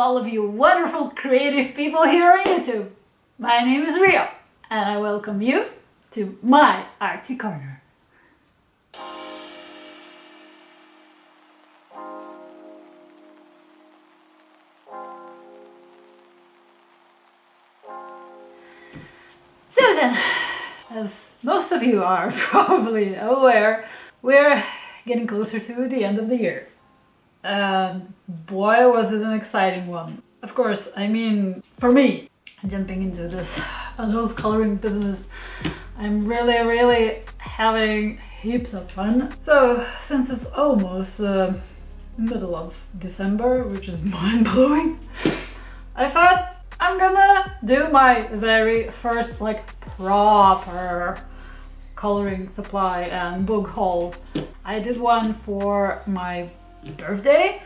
all of you wonderful creative people here on YouTube. My name is Rio and I welcome you to my artsy corner. So then, as most of you are probably aware, we're getting closer to the end of the year. And boy, was it an exciting one. Of course, I mean, for me, jumping into this adult coloring business, I'm really having heaps of fun. So, since it's almost middle of December, which is mind-blowing, I thought I'm gonna do my very first proper coloring supply and book haul. I did one for my birthday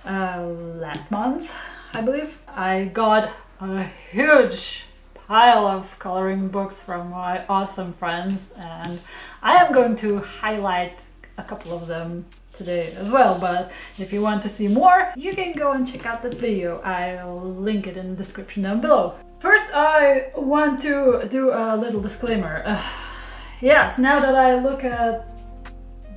last month, I believe. I got a huge pile of coloring books from my awesome friends, and I am going to highlight a couple of them today as well. But if you want to see more, you can go and check out that video. I'll link it in the description down below. First, I want to do a little disclaimer. Yes, now that I look at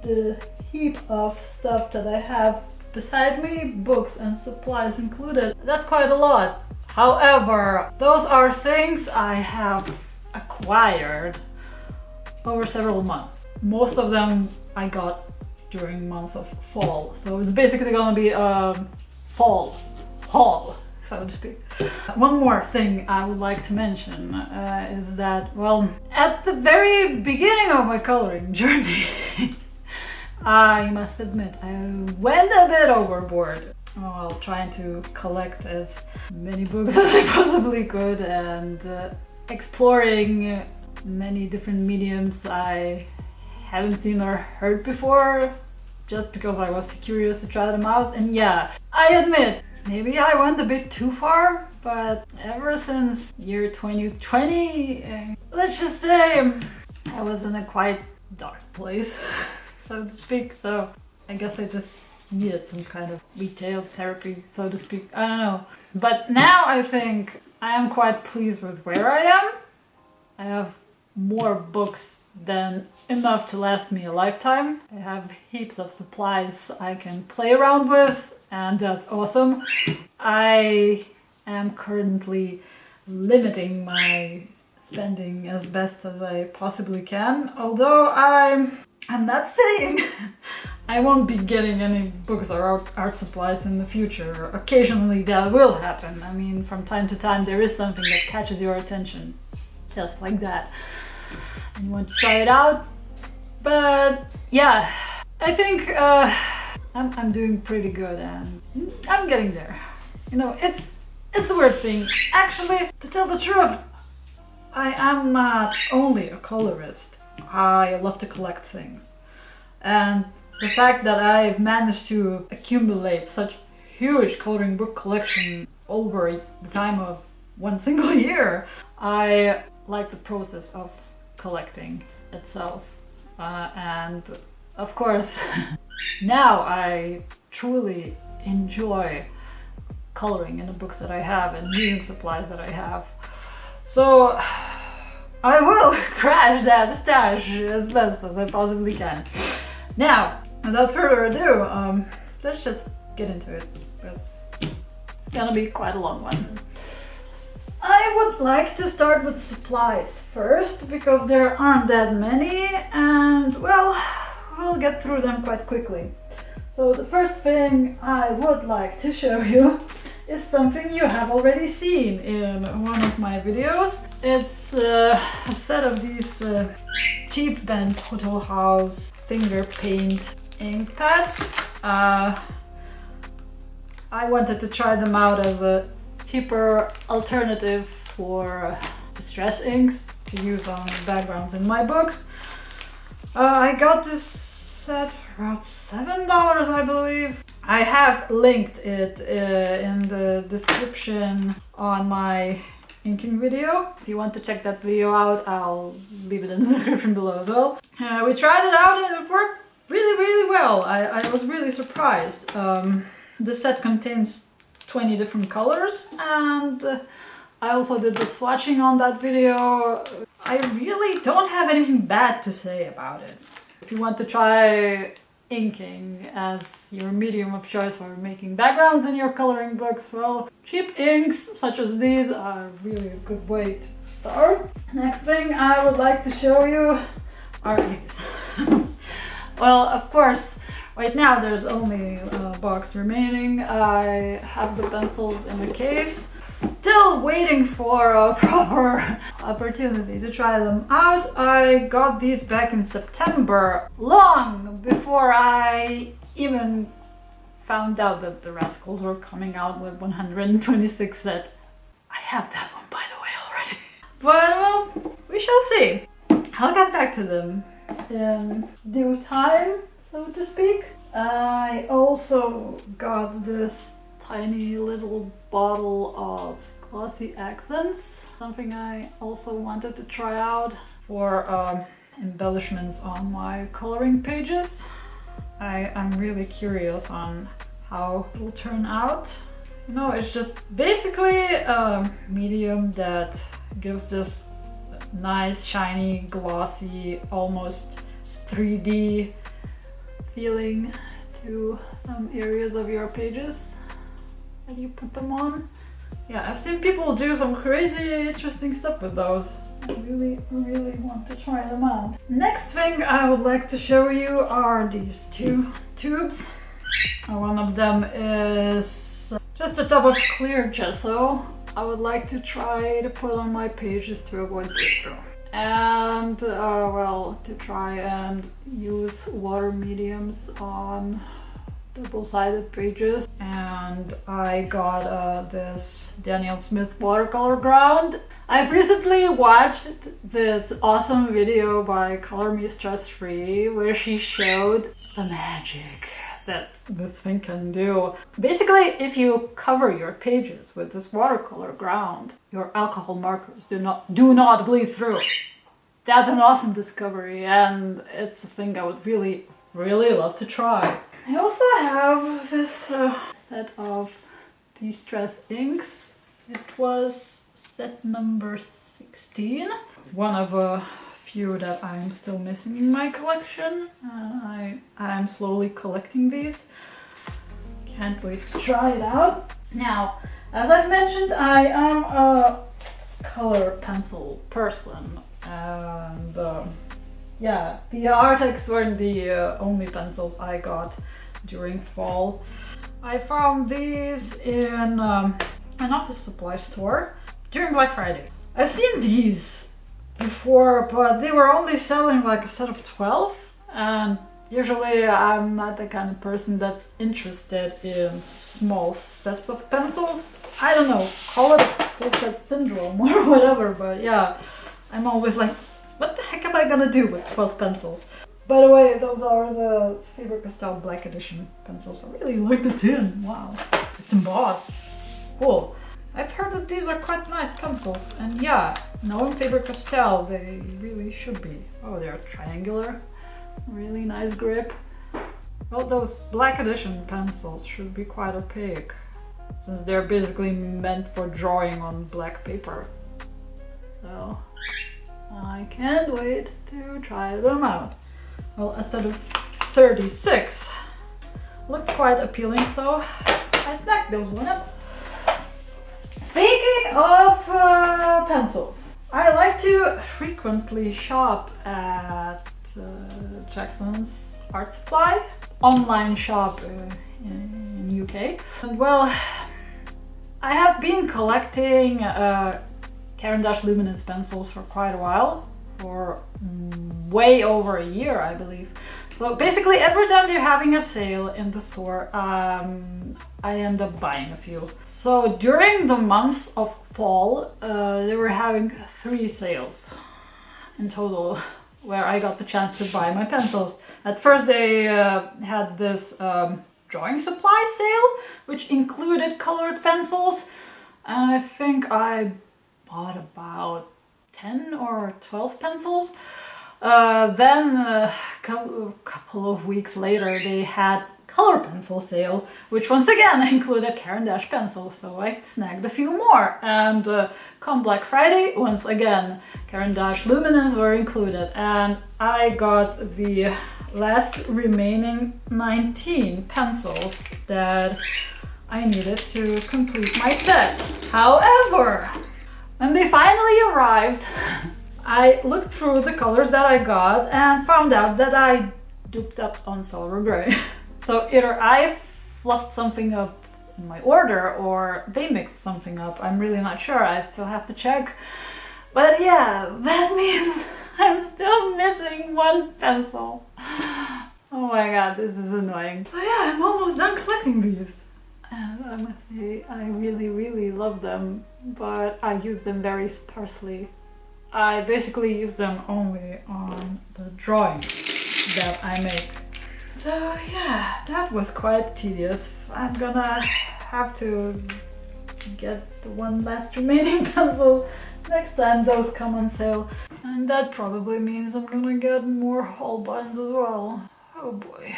the heap of stuff that I have beside me, books and supplies included, that's quite a lot. However, those are things I have acquired over several months. Most of them I got during months of fall, so it's basically gonna be a fall haul, so to speak. One more thing I would like to mention is that, well, at the very beginning of my coloring journey, I must admit I went a bit overboard while trying to collect as many books as I possibly could and exploring many different mediums I haven't seen or heard before, just because I was curious to try them out. And yeah, I admit, maybe I went a bit too far, but ever since year 2020, let's just say I was in a quite dark place, so to speak. So I guess I just needed some kind of retail therapy, so to speak. I don't know. But now I think I am quite pleased with where I am. I have more books than enough to last me a lifetime. I have heaps of supplies I can play around with, and that's awesome. I am currently limiting my spending as best as I possibly can, although I'm not saying I won't be getting any books or art supplies in the future. Occasionally that will happen. I mean, from time to time there is something that catches your attention, just like that, and you want to try it out. But yeah, I think I'm doing pretty good and I'm getting there. You know, it's a weird thing. Actually, to tell the truth, I am not only a colorist. I love to collect things. And the fact that I've managed to accumulate such huge coloring book collection over the time of one single year, I like the process of collecting itself. And of course, now I truly enjoy coloring in the books that I have and reading supplies that I have. So I will crash that stash as best as I possibly can. Now, without further ado, let's just get into it, because it's gonna be quite a long one. I would like to start with supplies first, because there aren't that many, and well, we'll get through them quite quickly. So the first thing I would like to show you is something you have already seen in one of my videos. It's a set of these cheap Ben Total House finger paint ink pads. I wanted to try them out as a cheaper alternative for distress inks to use on backgrounds in my books. I got this set for about $7, I believe. I have linked it in the description on my inking video. If you want to check that video out, I'll leave it in the description below as well. We tried it out and it worked really well. I was really surprised. The set contains 20 different colors, and I also did the swatching on that video. I really don't have anything bad to say about it. If you want to try inking as your medium of choice for making backgrounds in your coloring books, well, cheap inks such as these are really a good way to start. Next thing I would like to show you are these. Well, of course, right now there's only a box remaining. I have the pencils in the case. Still waiting for a proper opportunity to try them out. I got these back in September, long before I even found out that the Rascals were coming out with 126 sets. I have that one, by the way, already. But, well, we shall see. I'll get back to them in due time, so to speak. I also got this tiny little bottle of glossy accents, something I also wanted to try out for embellishments on my coloring pages. I'm really curious on how it will turn out. You know, it's just basically a medium that gives this nice, shiny, glossy, almost 3D feeling to some areas of your pages that you put them on. Yeah, I've seen people do some crazy interesting stuff with those. I really want to try them out. Next thing I would like to show you are these two tubes. One of them is just a tub of clear gesso. I would like to try to put on my pages to avoid breakthrough. And, well, to try and use water mediums on double-sided pages. And I got this Daniel Smith watercolor ground. I've recently watched this awesome video by Color Me Stress Free where she showed the magic that this thing can do. Basically, if you cover your pages with this watercolor ground, your alcohol markers do not bleed through. That's an awesome discovery, and it's a thing I would really love to try. I also have this set of De-Stress inks. It was set number 16. One of a few that I'm still missing in my collection. I'm slowly collecting these. Can't wait to try it out. Now, as I've mentioned, I am a color pencil person, and yeah, the Artex weren't the only pencils I got during fall. I found these in an office supply store during Black Friday. I've seen these before, but they were only selling like a set of 12, and usually I'm not the kind of person that's interested in small sets of pencils. I don't know, call it full set syndrome or whatever, but yeah, I'm always like, what the heck am I gonna do with 12 pencils? By the way, those are the Faber-Castell Black Edition pencils. I really like the tin. Wow, it's embossed. Cool. I've heard that these are quite nice pencils, and yeah, knowing Faber-Castell, they really should be. Oh, they're triangular. Really nice grip. Well, those Black Edition pencils should be quite opaque, since they're basically meant for drawing on black paper. So, I can't wait to try them out. Well, a set of 36 looked quite appealing, so I snagged those one up. Speaking of pencils, I like to frequently shop at Jackson's Art Supply, online shop in UK. And well, I have been collecting Caran d'Ache Luminance pencils for quite a while, for way over a year, I believe. So basically every time they're having a sale in the store, I end up buying a few. So during the months of fall, they were having 3 sales in total, where I got the chance to buy my pencils. At first they had this drawing supply sale, which included colored pencils, and I think I bought about 10 or 12 pencils. Then a couple of weeks later they had color pencil sale, which once again included Caran d'Ache pencils, so I snagged a few more. And come Black Friday, once again, Caran d'Ache Luminance were included, and I got the last remaining 19 pencils that I needed to complete my set. However, when they finally arrived, I looked through the colors that I got and found out that I duped up on Silver Gray. So either I fluffed something up in my order or they mixed something up. I'm really not sure. I still have to check. But yeah, that means I'm still missing one pencil. Oh my god, this is annoying. So yeah, I'm almost done collecting these. And I must say, I really love them, but I use them very sparsely. I basically use them only on the drawings that I make. So yeah, that was quite tedious. I'm gonna have to get the one last remaining pencil next time those come on sale. And that probably means I'm gonna get more Holbeins as well. Oh boy.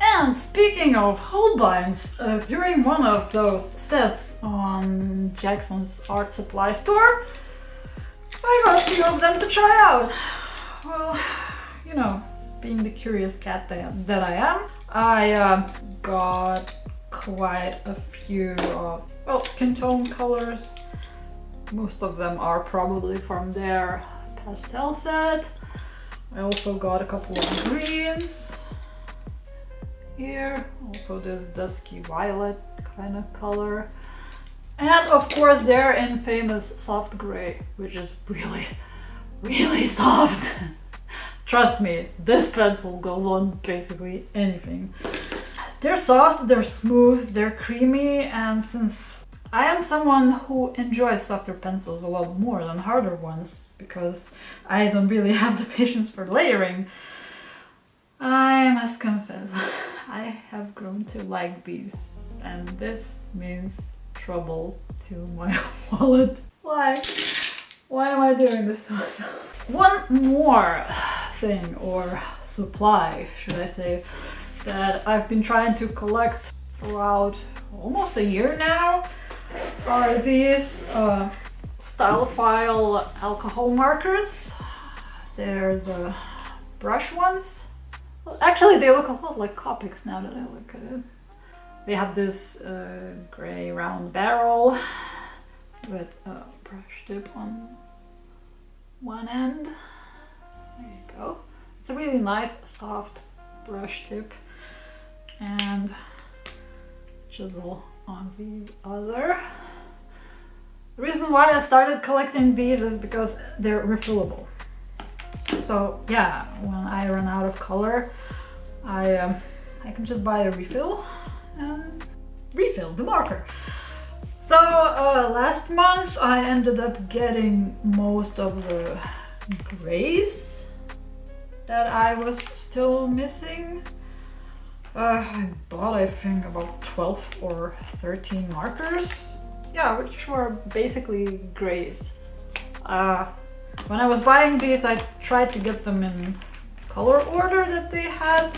And speaking of Holbeins, during one of those sets on Jackson's art supply store, I got a few of them to try out. Well, you know, being the curious cat that I am, I got quite a few well, skin tone colors. Most of them are probably from their pastel set. I also got a couple of greens here, also this dusky violet kind of color, and of course their infamous soft gray, which is really soft. Trust me, this pencil goes on basically anything. They're soft, they're smooth, they're creamy, and since I am someone who enjoys softer pencils a lot more than harder ones, because I don't really have the patience for layering, I must confess, I have grown to like these, and this means trouble to my wallet. Why? Why am I doing this? One more thing, or supply, should I say, that I've been trying to collect throughout almost a year now are these Style-File alcohol markers. They're the brush ones. Well, actually, they look a lot like Copics now that I look at it. They have this gray round barrel with a brush tip on one end. There you go. It's a really nice soft brush tip and chisel on the other. The reason why I started collecting these is because they're refillable. So yeah, when I run out of color, I can just buy a refill and refill the marker. So last month I ended up getting most of the grays that I was still missing. I bought, I think, about 12 or 13 markers. Yeah, which were basically grays. When I was buying these, I tried to get them in color order that they had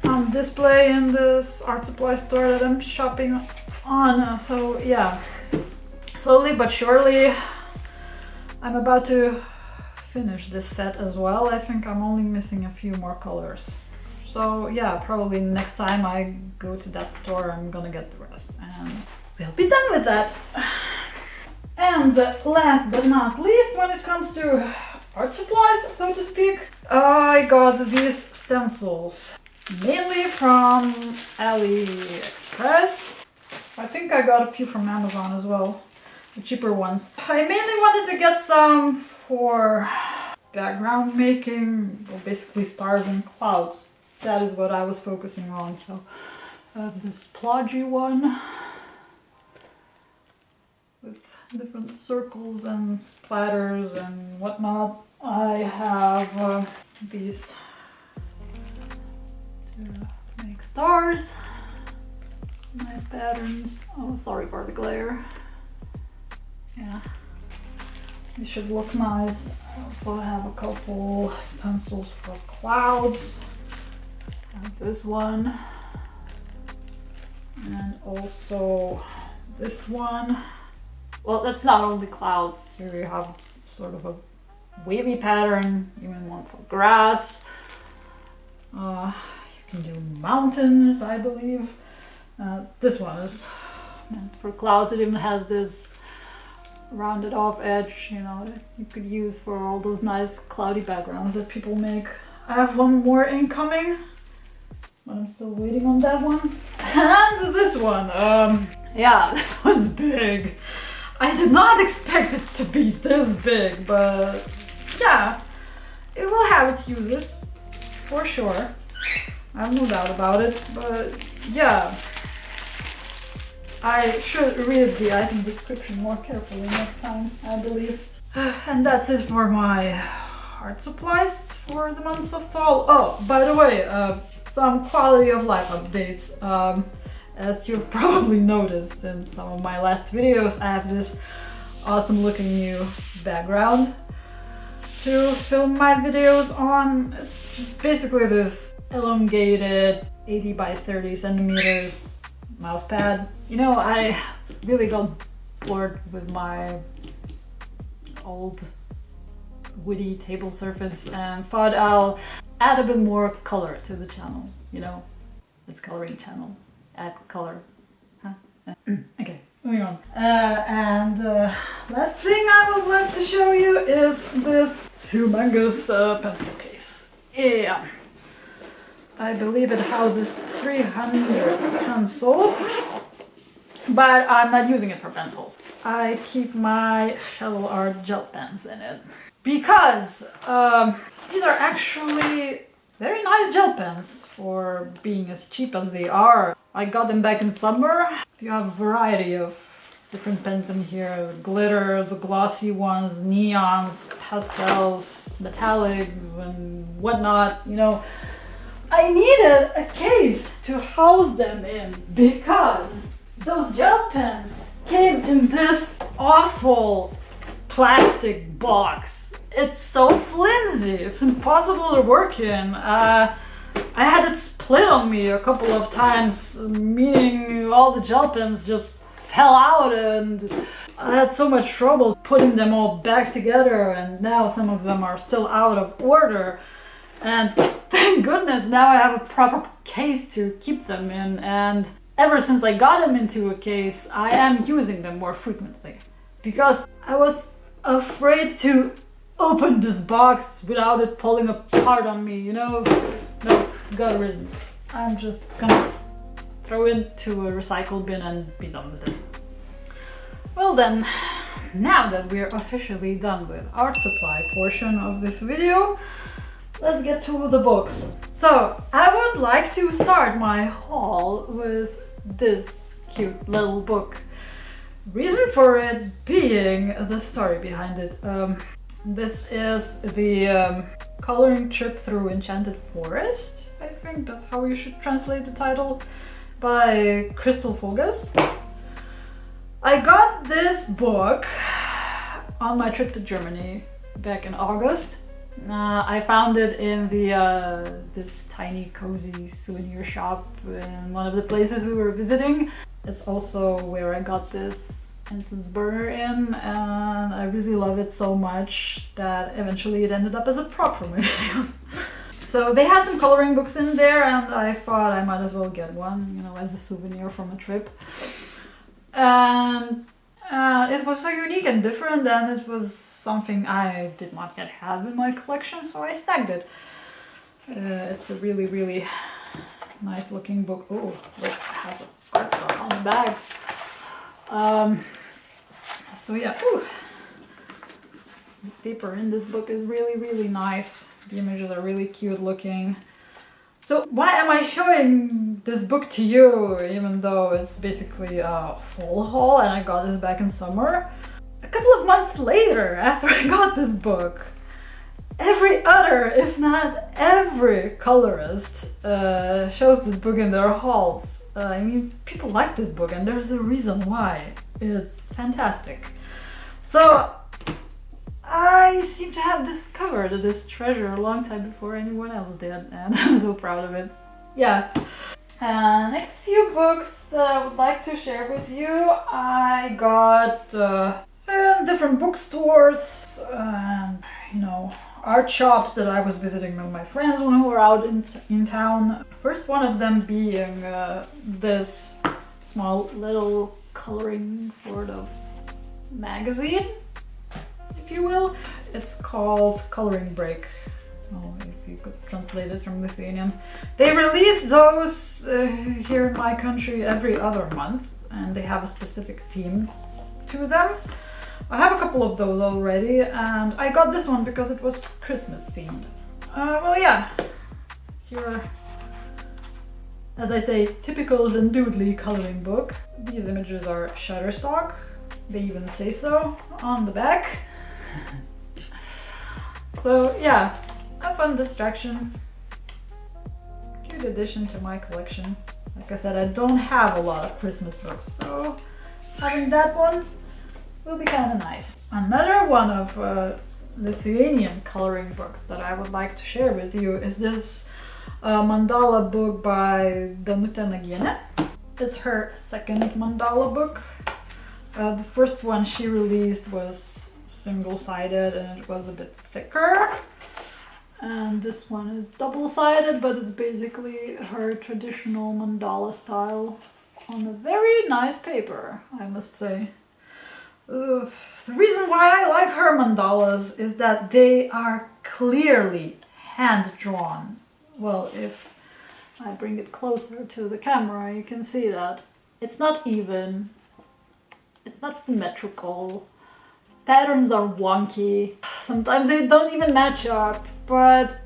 on display in this art supply store that I'm shopping on. So yeah, slowly but surely I'm about to finish this set as well. I think I'm only missing a few more colors. So yeah, probably next time I go to that store I'm gonna get the rest and we'll be done with that. And last but not least, when it comes to art supplies, so to speak, I got these stencils, mainly from AliExpress. I think I got a few from Amazon as well, the cheaper ones. I mainly wanted to get some for background making, well, basically stars and clouds. That is what I was focusing on. So I have this plodgy one with different circles and splatters and whatnot. I have these to make stars. Nice patterns. Oh, sorry for the glare. Yeah, these should look nice. I also have a couple stencils for clouds. I have this one And also this one. Well, that's not only clouds. Here you have sort of a wavy pattern, even one for grass. You can do mountains, I believe. This one is meant for clouds. It even has this rounded off edge, you know, that you could use for all those nice cloudy backgrounds that people make. I have one more incoming, but I'm still waiting on that one. And this one, yeah, this one's big. I did not expect it to be this big, but yeah, it will have its uses, for sure. I have no doubt about it, but yeah. I should read the item description more carefully next time, I believe. And that's it for my art supplies for the months of fall. Oh, by the way, some quality of life updates. As you've probably noticed in some of my last videos, I have this awesome looking new background to film my videos on. It's just basically this elongated 80 by 30 centimeters mouse pad. You know, I really got bored with my old woody table surface and thought I'll add a bit more color to the channel. You know, it's coloring channel. Add color. Huh? Okay, moving on. Last thing I would like to show you is this humongous pencil case. Yeah. I believe it houses 300 pencils, but I'm not using it for pencils. I keep my Shovel Art gel pens in it because these are actually very nice gel pens for being as cheap as they are. I got them back in summer. You have a variety of different pens in here. The glitter, the glossy ones, neons, pastels, metallics, and whatnot. You know, I needed a case to house them in because those gel pens came in this awful plastic box. It's so flimsy, it's impossible to work in. I had it split on me a couple of times, meaning all the gel pens just fell out, and I had so much trouble putting them all back together, and now some of them are still out of order. And thank goodness now I have a proper case to keep them in, and ever since I got them into a case, I am using them more frequently. Because I was afraid to open this box without it falling apart on me, you know? No, God riddance. I'm just gonna throw it into a recycle bin and be done with it. Well then, now that we're officially done with art supply portion of this video, let's get to the books. So, I would like to start my haul with this cute little book. Reason for it being the story behind it. This is the Coloring Trip Through Enchanted Forest. I think that's how you should translate the title, by Crystal Fogos. I got this book on my trip to Germany back in August. I found it in the this tiny cozy souvenir shop in one of the places we were visiting. It's also where I got this incense burner in, and I really love it so much that eventually it ended up as a prop for my videos. So they had some coloring books in there, and I thought I might as well get one, you know, as a souvenir from a trip. And it was so unique and different, and it was something I did not yet have in my collection, so I snagged it. It's a really, really nice looking book. Oh, it has an artstock on the bag. So yeah, the paper in this book is really, really nice. The images are really cute looking. So why am I showing this book to you, even though it's basically a full haul and I got this back in summer? A couple of months later, after I got this book, every other, if not every colorist shows this book in their hauls. I mean, people like this book, and there's a reason why. It's fantastic. So I seem to have discovered this treasure a long time before anyone else did, and I'm so proud of it. Yeah. Next few books that I would like to share with you, I got in different bookstores and, art shops that I was visiting with my friends when we were out in town. First one of them being this small little coloring sort of magazine, if you will. It's called Coloring Break. Oh, if you could translate it from Lithuanian. They release those here in my country every other month, and they have a specific theme to them. I have a couple of those already, and I got this one because it was Christmas themed. Well, yeah, it's your, as I say, typical Zendoodly coloring book. These images are Shutterstock. They even say so on the back. So yeah, a fun distraction. Cute addition to my collection. Like I said, I don't have a lot of Christmas books, so having that one will be kind of nice. Another one of Lithuanian coloring books that I would like to share with you is this mandala book by Danutė Nagienė. It's her second mandala book. The first one she released was single-sided and it was a bit thicker. And this one is double-sided, but it's basically her traditional mandala style on a very nice paper, I must say. The reason why I like her mandalas is that they are clearly hand-drawn. Well, if I bring it closer to the camera, you can see that. It's not even, it's not symmetrical. Patterns are wonky. Sometimes they don't even match up, but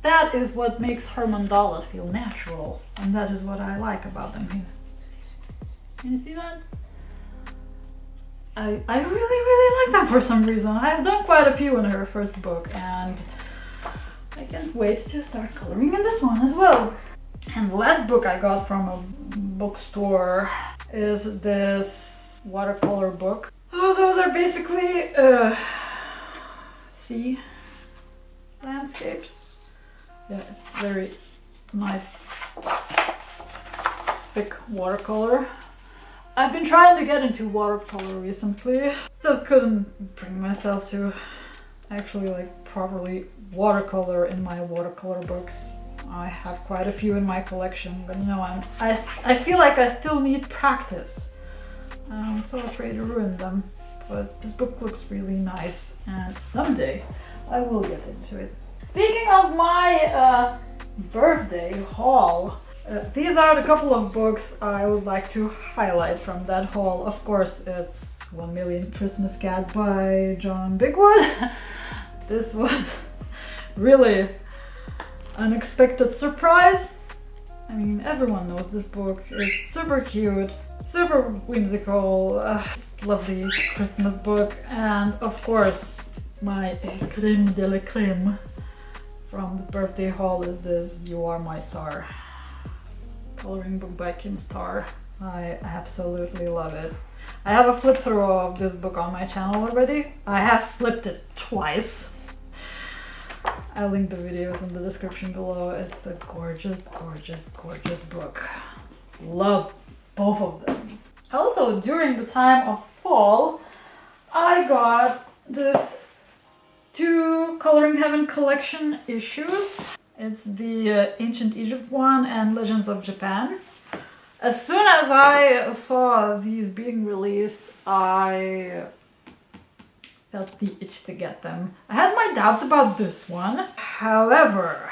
that is what makes her mandalas feel natural. And that is what I like about them here. Can you see that? I really like them for some reason. I've done quite a few in her first book, and I can't wait to start coloring in this one as well. And the last book I got from a bookstore is this watercolor book. Those are basically sea landscapes. Yeah, it's very nice, thick watercolor. I've been trying to get into watercolor recently. Still couldn't bring myself to actually properly watercolor in my watercolor books. I have quite a few in my collection, but I feel like I still need practice. I'm so afraid to ruin them, but this book looks really nice, and someday I will get into it. Speaking of my birthday haul, these are the couple of books I would like to highlight from that haul. Of course, it's 1 Million Christmas Cats by John Bigwood. This was really unexpected surprise. I mean, everyone knows this book. It's super cute, super whimsical, lovely Christmas book, and of course my creme de la creme from the birthday haul is this You Are My Star coloring book by Kim Starr. I absolutely love it. I have a flip through of this book on my channel already. I have flipped it twice. I'll link the videos in the description below. It's a gorgeous, gorgeous, gorgeous book. Love both of them. Also, during the time of fall, I got this 2 Coloring Heaven collection issues. It's the Ancient Egypt one and Legends of Japan. As soon as I saw these being released, I felt the itch to get them. I had my doubts about this one. However,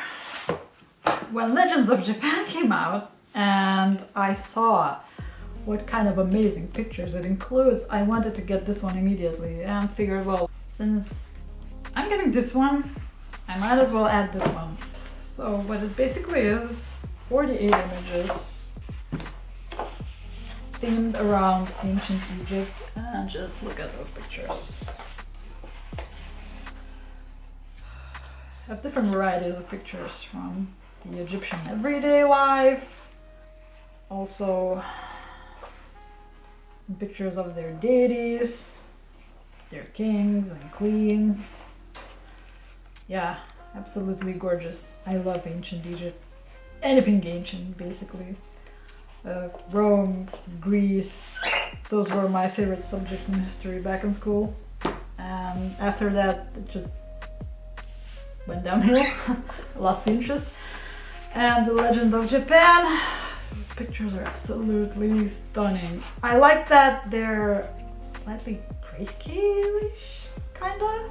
when Legends of Japan came out and I saw what kind of amazing pictures it includes, I wanted to get this one immediately and figured, well, since I'm getting this one, I might as well add this one. So what it basically is 48 images themed around ancient Egypt, and just look at those pictures. I have different varieties of pictures from the Egyptian everyday life, also pictures of their deities, their kings and queens. Yeah, absolutely gorgeous. I love ancient Egypt. Anything ancient, basically. Rome, Greece, those were my favorite subjects in history back in school. And after that, it just went downhill. I lost interest. And the Legend of Japan, these pictures are absolutely stunning. I like that they're slightly grayscale-ish, kinda.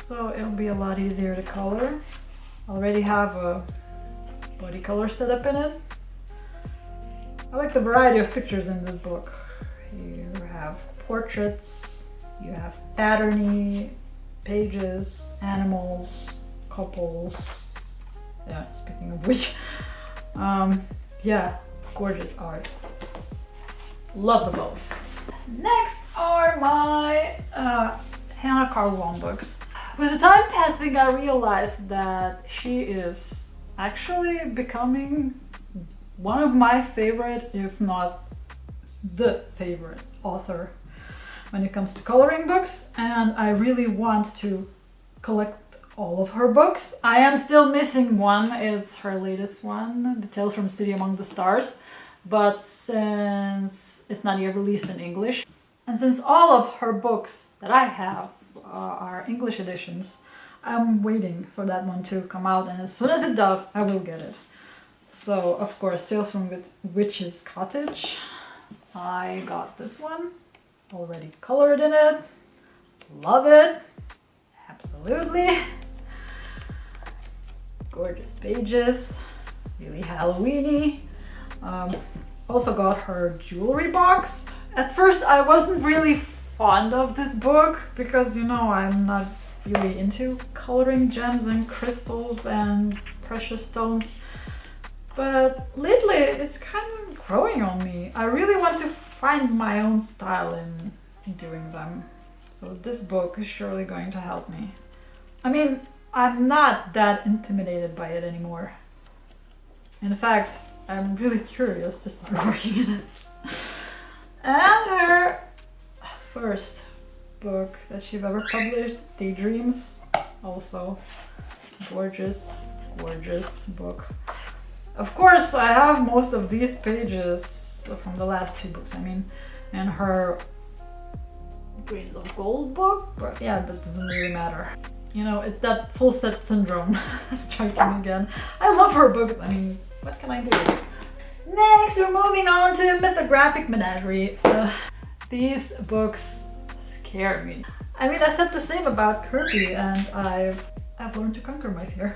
So it'll be a lot easier to color. I already have a body color set up in it. I like the variety of pictures in this book. You have portraits, you have patterny pages, animals, couples. Yeah, speaking of which. Yeah, gorgeous art. Love them both. Next are my Hannah Karzon books. With the time passing, I realized that she is actually becoming one of my favorite, if not the favorite author when it comes to coloring books, and I really want to collect all of her books. I am still missing one. It's her latest one, The Tales from City Among the Stars, but since it's not yet released in English, and since all of her books that I have are English editions, I'm waiting for that one to come out, and as soon as it does, I will get it. So, of course, Tales from Witch's Cottage. I got this one, already colored in it. Love it. Absolutely. Gorgeous pages. Really Halloween-y. Also got her jewelry box. At first, I wasn't really fond of this book because, you know, I'm not really into coloring gems and crystals and precious stones. But lately, it's kind of growing on me. I really want to find my own style in doing them. So this book is surely going to help me. I mean, I'm not that intimidated by it anymore. In fact, I'm really curious to start working in it. And her first book that she's ever published, Daydreams, also gorgeous, gorgeous book. Of course, I have most of these pages from the last two books, I mean, and her Grains of Gold book, but yeah, that doesn't really matter. You know, it's that full set syndrome striking again. I love her books, I mean, what can I do? Next, we're moving on to Mythographic Menagerie. These books scare me. I mean, I said the same about Kirby, and I've learned to conquer my fear.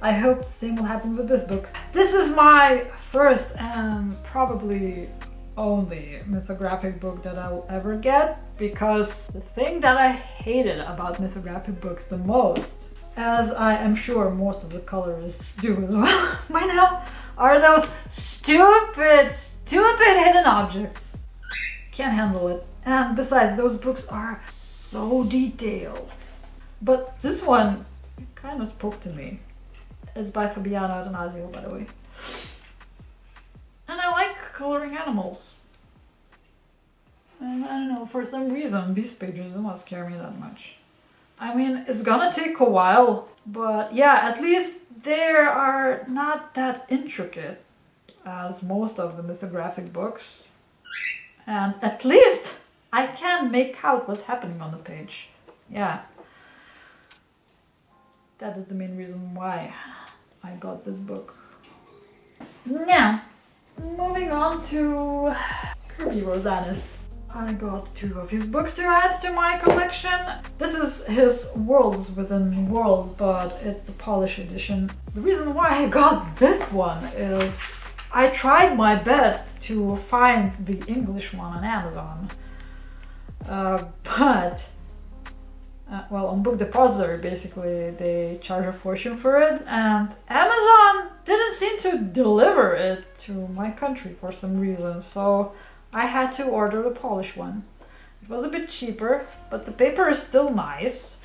I hope the same will happen with this book. This is my first and probably only mythographic book that I will ever get, because the thing that I hated about mythographic books the most, as I am sure most of the colorists do as well by now, are those stupid hidden objects. Can't handle it. And besides, those books are so detailed. But this one kind of spoke to me. It's by Fabiana Atanasio, by the way. And I like coloring animals. And I don't know, for some reason, these pages do not scare me that much. I mean, it's gonna take a while, but yeah, at least they are not that intricate as most of the mythographic books. And at least I can make out what's happening on the page. Yeah. That is the main reason why I got this book. Now, moving on to Kirby Rosanis. I got 2 of his books to add to my collection. This is his Worlds Within Worlds, but it's a Polish edition. The reason why I got this one is I tried my best to find the English one on Amazon. But well, on Book Depository, basically, they charge a fortune for it, and Amazon didn't seem to deliver it to my country for some reason, so I had to order the Polish one. It was a bit cheaper, but the paper is still nice.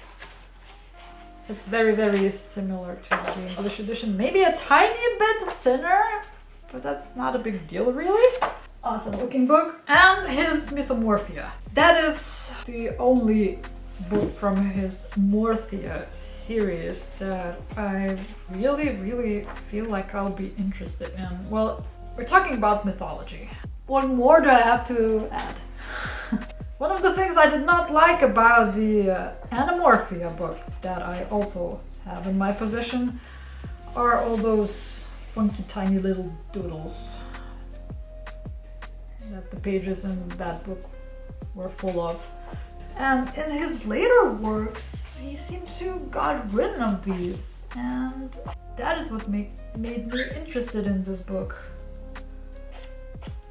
It's very, very similar to the English edition, maybe a tiny bit thinner, but that's not a big deal, really. Awesome looking book. And his Mythomorphia. That is the only book from his Morphia series that I really, really feel like I'll be interested in. Well, we're talking about mythology. What more do I have to add? One of the things I did not like about the Anamorphia book that I also have in my possession are all those funky tiny little doodles that the pages in that book were full of. And in his later works, he seemed to got rid of these, and that is what made me interested in this book.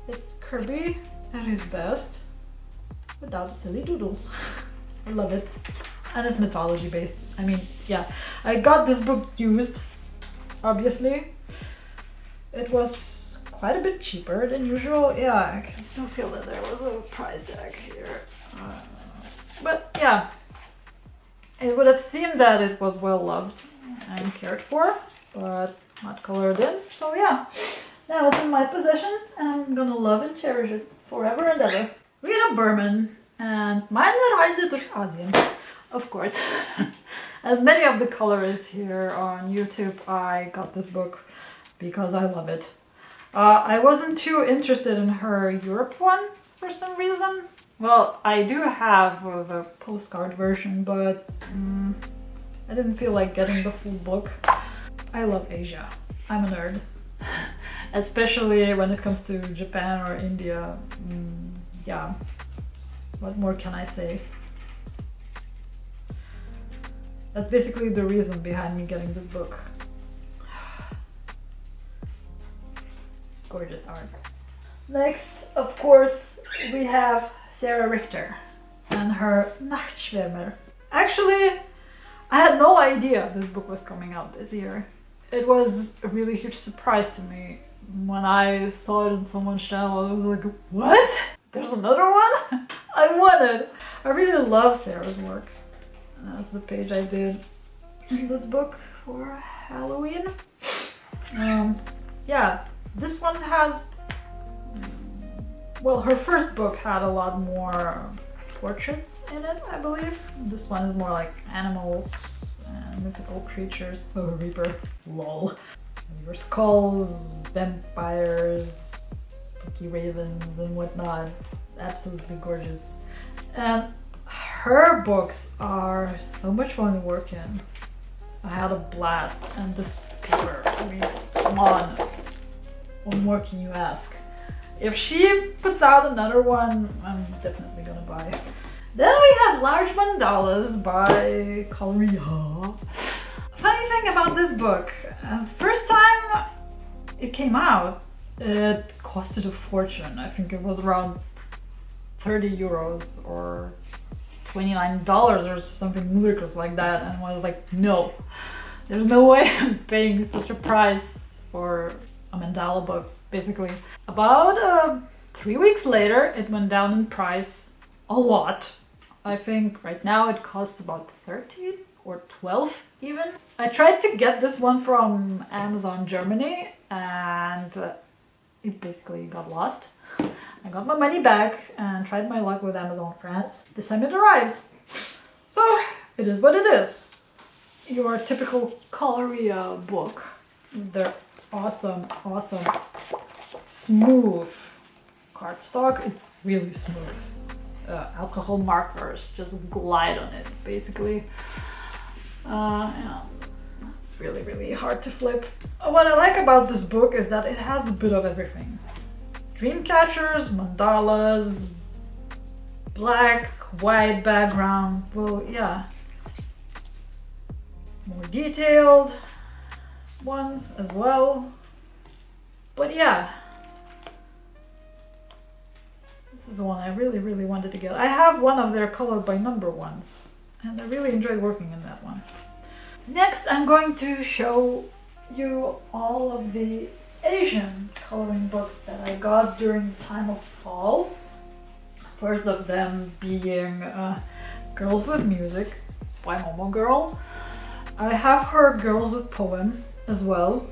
It's Kirby at his best, without the silly doodles. I love it. And it's mythology based. I mean, yeah, I got this book used, obviously. It was quite a bit cheaper than usual. Yeah, I can still feel that there was a price tag here. But yeah, it would have seemed that it was well loved and cared for, but not colored in. So yeah, now it's in my possession and I'm gonna love and cherish it forever and ever. Rita Berman and Meine Reise durch Asien, of course. As many of the colorists here on YouTube, I got this book because I love it. I wasn't too interested in her Europe one for some reason. Well, I do have the postcard version, but I didn't feel like getting the full book. I love Asia. I'm a nerd. Especially when it comes to Japan or India. Yeah, what more can I say? That's basically the reason behind me getting this book. Gorgeous art. Next, of course, we have Sarah Richter and her Nachtschwärmer. Actually, I had no idea this book was coming out this year. It was a really huge surprise to me. When I saw it in someone's channel, I was like, what? There's another one? I want it! I really love Sarah's work. And that's the page I did in this book for Halloween. Yeah, this one has... Well, her first book had a lot more portraits in it, I believe. This one is more like animals and mythical creatures. Oh, Reaper. Lol. Reaper skulls, vampires, spooky ravens and whatnot. Absolutely gorgeous. And her books are so much fun to work in. I had a blast. And this paper, I mean, come on. What more can you ask? If she puts out another one, I'm definitely gonna buy it. Then we have Large Mandalas by Coloria. Funny thing about this book, first time it came out, it costed a fortune. I think it was around 30 euros or $29 or something ludicrous like that, and I was like, no, there's no way I'm paying such a price for a mandala book. Basically, about 3 weeks later, it went down in price a lot. I think right now it costs about 13 or 12 even. I tried to get this one from Amazon Germany and it basically got lost. I got my money back and tried my luck with Amazon France. This time it arrived. So it is what it is. Your typical Coloria book. They're awesome, awesome. Smooth cardstock. It's really smooth. Alcohol markers just glide on it, basically. Yeah, it's really, really hard to flip. What I like about this book is that it has a bit of everything. Dream catchers, mandalas, black, white background. Well, yeah. More detailed ones as well. But yeah. This is the one I really, really wanted to get. I have one of their colored by number ones, and I really enjoyed working in that one. Next, I'm going to show you all of the Asian coloring books that I got during the time of fall. First of them being Girls with Music by Momo Girl. I have her Girls with Poem as well.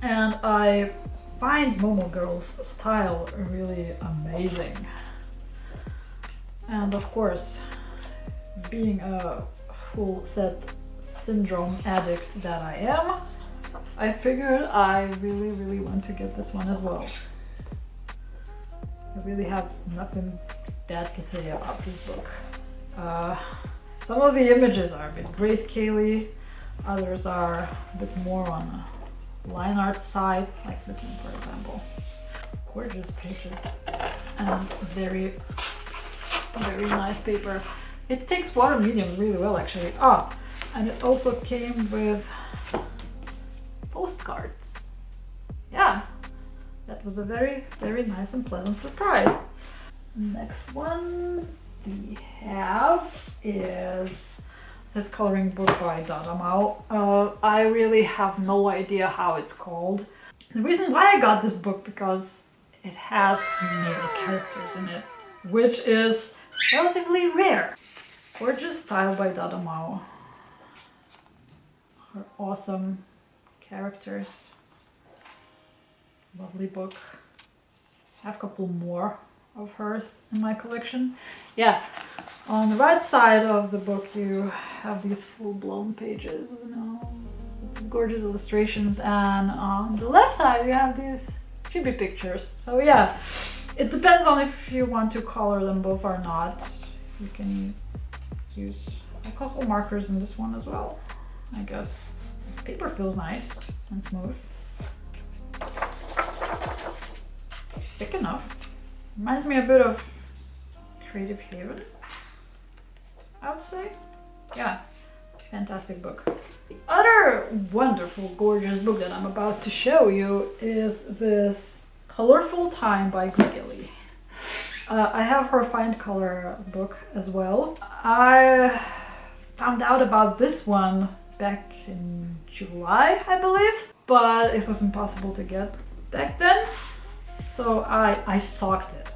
And I find Momo Girl's style really amazing. And of course, being a full set syndrome addict that I am, I figured I really want to get this one as well. I really have nothing bad to say about this book. Some of the images are a bit grayscale-y, others are a bit more on a line art side, like this one for example. Gorgeous pages and very nice paper. It takes water mediums really well actually. And it also came with postcards. Yeah, that was a very nice and pleasant surprise. Next one we have is this coloring book by Dada Mao. I really have no idea how it's called. The reason why I got this book because it has male characters in it, which is relatively rare. Gorgeous style by Dada Mao. Her awesome characters. Lovely book. I have a couple more of hers in my collection. Yeah, on the right side of the book you have these full-blown pages, you know, with these gorgeous illustrations, and on the left side you have these chibi pictures. So yeah, it depends on if you want to color them both or not. You can use a couple markers in this one as well, I guess. The paper feels nice and smooth. Thick enough. Reminds me a bit of Creative Haven, I would say. Yeah, fantastic book. The other wonderful, gorgeous book that I'm about to show you is this Colorful Time by Gilly. I have her Find Color book as well. I found out about this one back in July, I believe, but it was impossible to get back then. So I stalked it,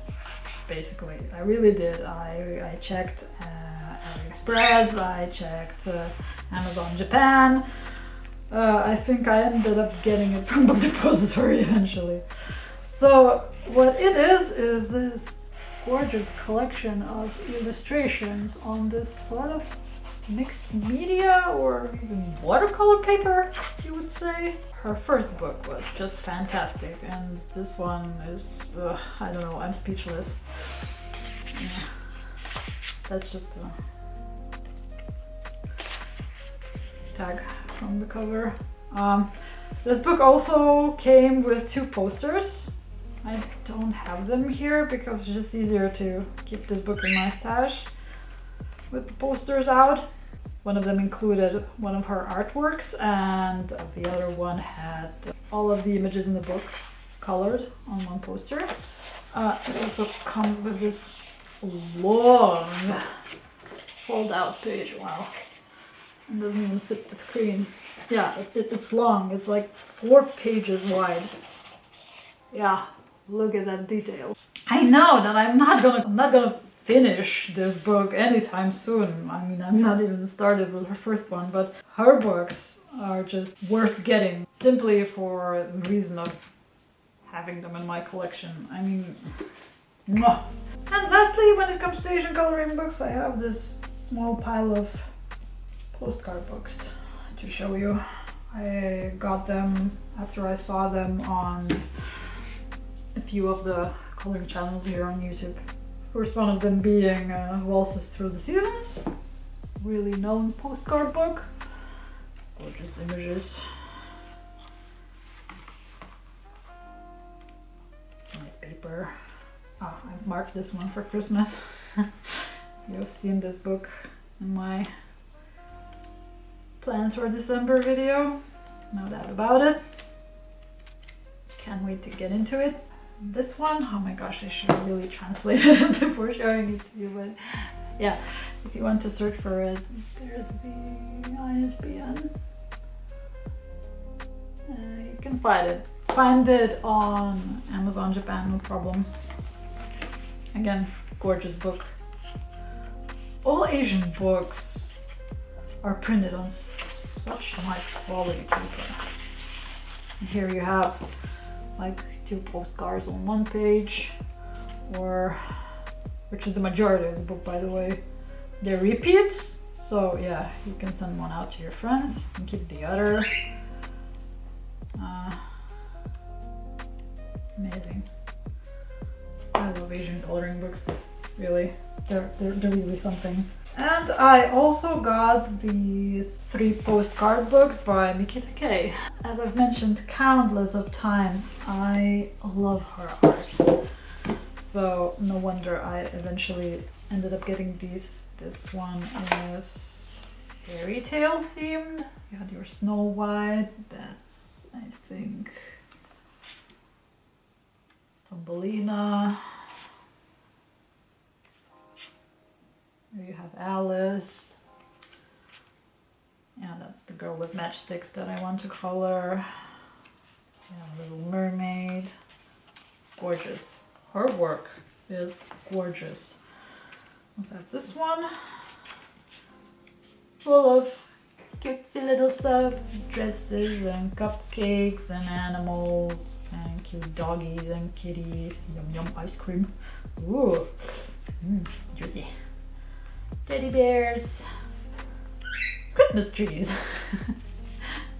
basically. I really did. I checked AliExpress, I checked Amazon Japan. I think I ended up getting it from Book Depository eventually. So what it is this gorgeous collection of illustrations on this sort of mixed media or even watercolor paper, you would say. Her first book was just fantastic, and this one is, I don't know, I'm speechless. Yeah. That's just a tag from the cover. This book also came with 2 posters. I don't have them here because it's just easier to keep this book in my stash with the posters out. One of them included one of her artworks, and the other one had all of the images in the book colored on one poster. It also comes with this long fold-out page. Wow, it doesn't even fit the screen. Yeah, it's long. It's like 4 pages wide. Yeah, look at that detail. I know that I'm not gonna finish this book anytime soon. I mean, I'm not even started with her first one, but her books are just worth getting simply for the reason of having them in my collection. I mean, mwah. And lastly, when it comes to Asian coloring books, I have this small pile of postcard books to show you. I got them after I saw them on a few of the coloring channels here on YouTube. First one of them being Waltzes Through the Seasons. Really known postcard book. Gorgeous images. Nice paper. I've marked this one for Christmas. You've seen this book in my plans for December video. No doubt about it. Can't wait to get into it. This one, oh my gosh, I should have really translated it before showing it to you, but yeah, if you want to search for it, there's the ISBN. You can find it on Amazon Japan, no problem. Again, gorgeous book. All Asian books are printed on such nice quality paper. And here you have like 2 postcards on one page, which is the majority of the book, by the way. They're repeats, so yeah, you can send one out to your friends and keep the other. Asian coloring books, really. They're really something. And I also got these 3 postcard books by Mikita Kei. As I've mentioned countless of times, I love her art. So no wonder I eventually ended up getting these. This one is fairy tale themed. You had your Snow White. That's, I think, Thumbelina. Here you have Alice. Yeah, that's the girl with matchsticks that I want to color. Yeah, Little Mermaid. Gorgeous. Her work is gorgeous. Let's have this one. Full of cutesy little stuff. Dresses and cupcakes and animals and cute doggies and kitties. Yum yum ice cream. Ooh. Juicy. Teddy bears. Christmas trees.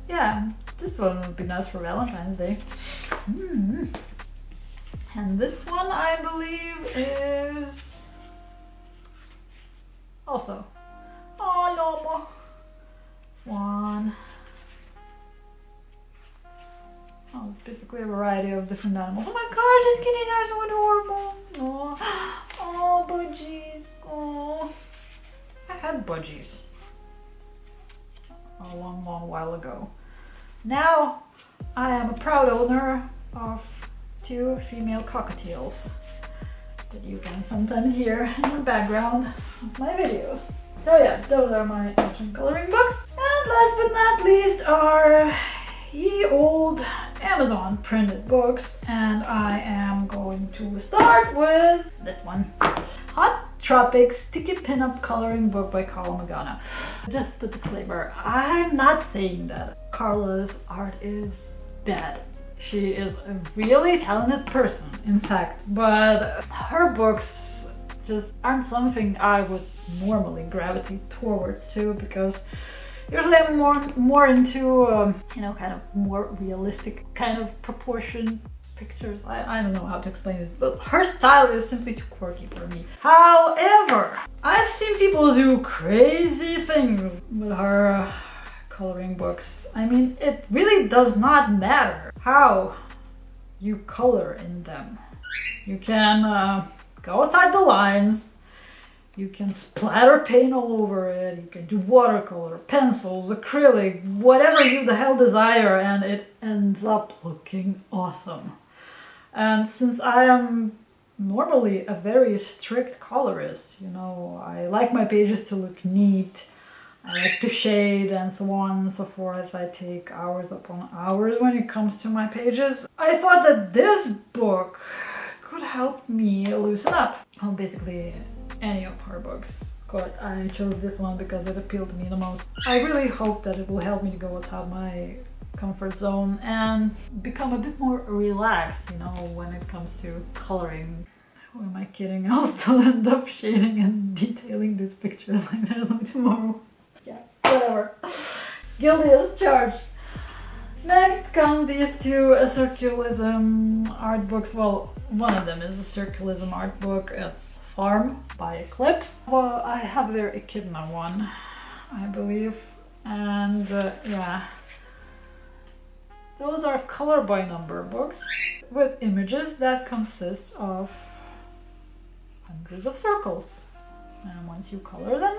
Yeah, this one would be nice for Valentine's Day. And this one, I believe, is also, oh, Lomo, swan. Oh, it's basically a variety of different animals. Oh my gosh, these kitties are so adorable. Oh, budgies. Oh, I had budgies a long, long while ago. Now, I am a proud owner of 2 female cockatiels that you can sometimes hear in the background of my videos. So yeah, those are my Asian coloring books. And last but not least are ye old Amazon printed books, and I am going to start with this one. Hot Tropics Sticky Pinup Coloring Book by Carla Magana. Just a disclaimer, I'm not saying that Carla's art is bad. She is a really talented person, in fact, but her books just aren't something I would normally gravitate towards to, because usually I'm more into, you know, kind of more realistic kind of proportion pictures. I don't know how to explain this, but her style is simply too quirky for me. However, I've seen people do crazy things with her coloring books. I mean, it really does not matter how you color in them. You can go outside the lines. You can splatter paint all over it, you can do watercolor, pencils, acrylic, whatever you the hell desire, and it ends up looking awesome. And since I am normally a very strict colorist, you know, I like my pages to look neat, I like to shade and so on and so forth. I take hours upon hours when it comes to my pages. I thought that this book could help me loosen up. Well, basically, any of her books, but I chose this one because it appealed to me the most. I really hope that it will help me to go outside my comfort zone and become a bit more relaxed, you know, when it comes to coloring. Who am I kidding? I'll still end up shading and detailing these pictures like there's no tomorrow. Yeah, whatever. Guilty as charged. Next come these 2 Circulism art books. Well, one of them is a Circulism art book. It's Farm by Eclipse. Well, I have their Echidna one, I believe. And yeah, those are color by number books with images that consist of hundreds of circles. And once you color them,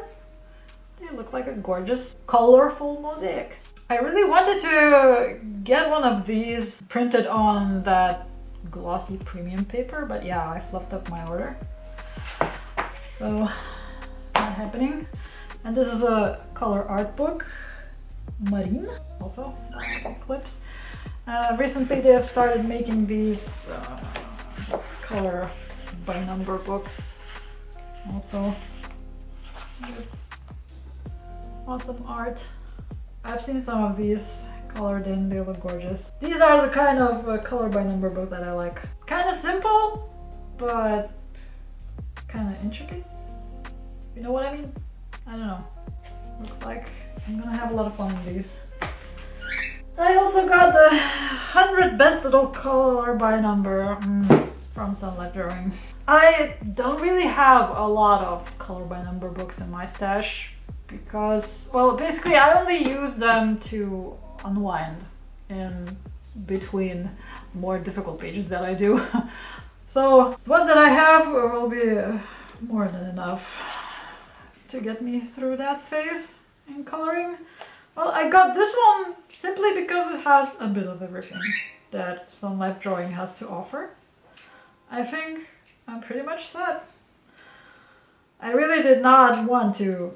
they look like a gorgeous, colorful mosaic. I really wanted to get one of these printed on that glossy premium paper, but yeah, I fluffed up my order. So, not happening. And this is a color art book, Marine, also by Eclipse. Recently they have started making these just color by number books, also with awesome art. I've seen some of these colored in, they look gorgeous. These are the kind of color by number book that I like. Kind of simple, but kind of intricate. You know what I mean? I don't know. Looks like I'm gonna have a lot of fun with these. I also got the 100 Best Adult Color by Number from Sun Life Drawing. I don't really have a lot of color by number books in my stash because, well, basically I only use them to unwind in between more difficult pages that I do. So the ones that I have will be more than enough to get me through that phase in coloring. Well, I got this one simply because it has a bit of everything that Sun Life Drawing has to offer. I think I'm pretty much set. I really did not want to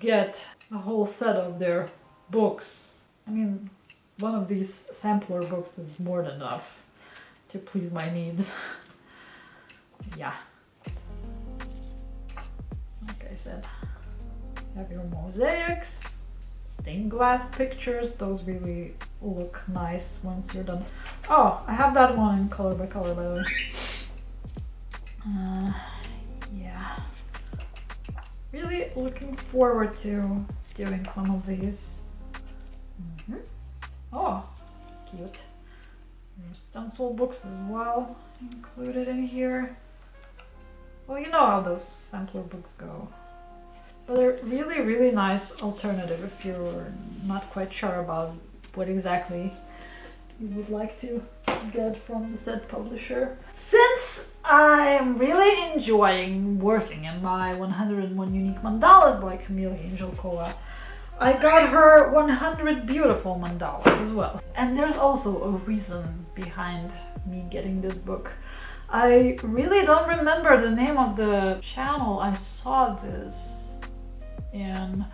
get a whole set of their books. I mean, one of these sampler books is more than enough to please my needs. Yeah. Like I said, you have your mosaics, stained glass pictures. Those really look nice once you're done. Oh, I have that one in color by color, by the way. Yeah. Really looking forward to doing some of these. Oh, cute. There's stencil books as well included in here. Well, you know how those sampler books go. But they're really, really nice alternative if you're not quite sure about what exactly you would like to get from the said publisher. Since I'm really enjoying working in my 101 Unique Mandalas by Camelia Angelkova, I got her 100 beautiful mandalas as well. And there's also a reason behind me getting this book. I really don't remember the name of the channel I saw this in,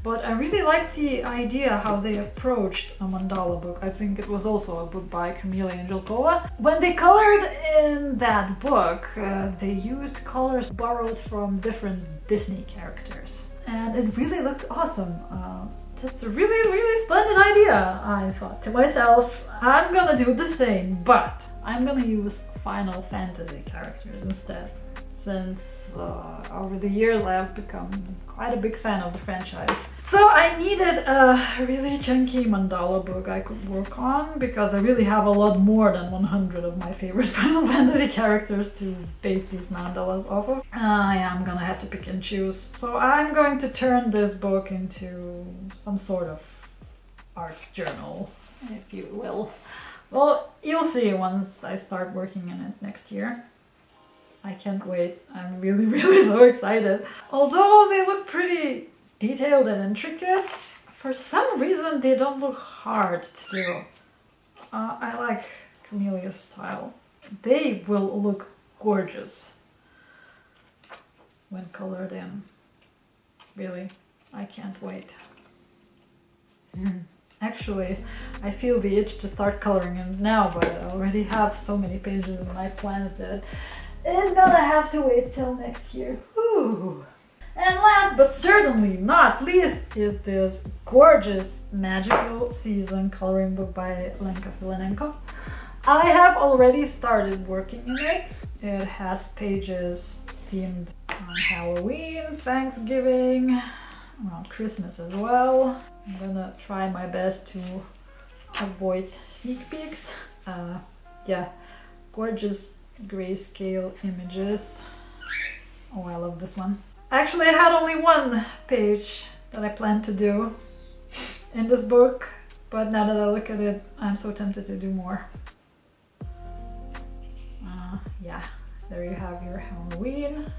but I really liked the idea how they approached a mandala book. I think it was also a book by Camelia Angelkova. When they colored in that book, they used colors borrowed from different Disney characters. And it really looked awesome. That's a really, really splendid idea. I thought to myself, I'm gonna do the same, but I'm gonna use Final Fantasy characters instead. Since over the years I have become quite a big fan of the franchise. So I needed a really chunky mandala book I could work on because I really have a lot more than 100 of my favorite Final Fantasy characters to base these mandalas off of. I am gonna have to pick and choose. So I'm going to turn this book into some sort of art journal, if you will. Well, you'll see once I start working in it next year. I can't wait. I'm really, really so excited. Although they look pretty detailed and intricate, for some reason they don't look hard to do. I like Camelia's style. They will look gorgeous when colored in. Really, I can't wait. Actually, I feel the itch to start coloring in now, but I already have so many pages in my plans that it's gonna have to wait till next year. Whew. And last but certainly not least is this gorgeous Magical Season coloring book by Lenka Filanenko. I have already started working in it. It has pages themed on Halloween, Thanksgiving, around Christmas as well. I'm gonna try my best to avoid sneak peeks. Yeah, gorgeous grayscale images. Oh, I love this one. Actually, I had only one page that I planned to do in this book, but now that I look at it, I'm so tempted to do more. Yeah, there you have your Halloween,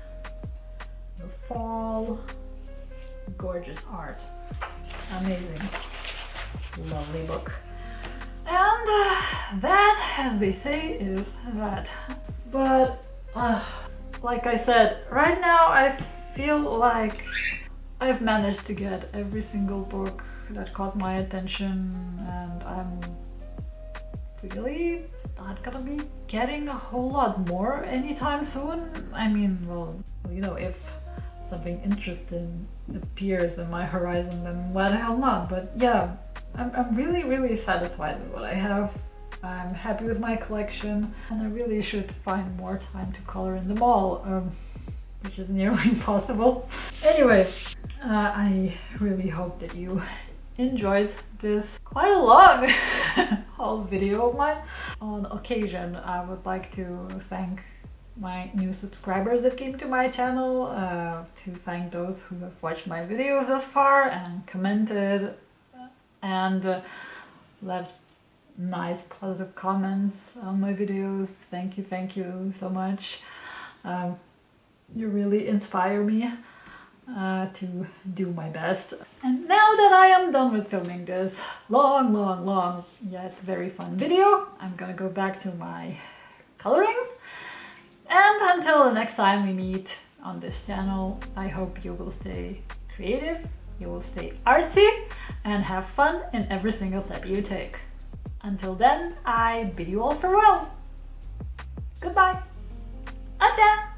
your fall, gorgeous art. Amazing, lovely book. And that, as they say, is that. But like I said, right now I feel like I've managed to get every single book that caught my attention, and I'm really not gonna be getting a whole lot more anytime soon. I mean, well, you know, if something interesting appears in my horizon, then why the hell not? But yeah, I'm really, really satisfied with what I have. I'm happy with my collection, and I really should find more time to color in them all, which is nearly impossible. Anyway, I really hope that you enjoyed this quite a long haul video of mine. On occasion, I would like to thank my new subscribers that came to my channel, to thank those who have watched my videos thus far and commented and left nice positive comments on my videos. Thank you so much. You really inspire me to do my best. And now that I am done with filming this long yet very fun video, I'm gonna go back to my colorings. And until the next time we meet on this channel, I hope you will stay creative, you will stay artsy, and have fun in every single step you take. Until then, I bid you all farewell. Goodbye. Ata!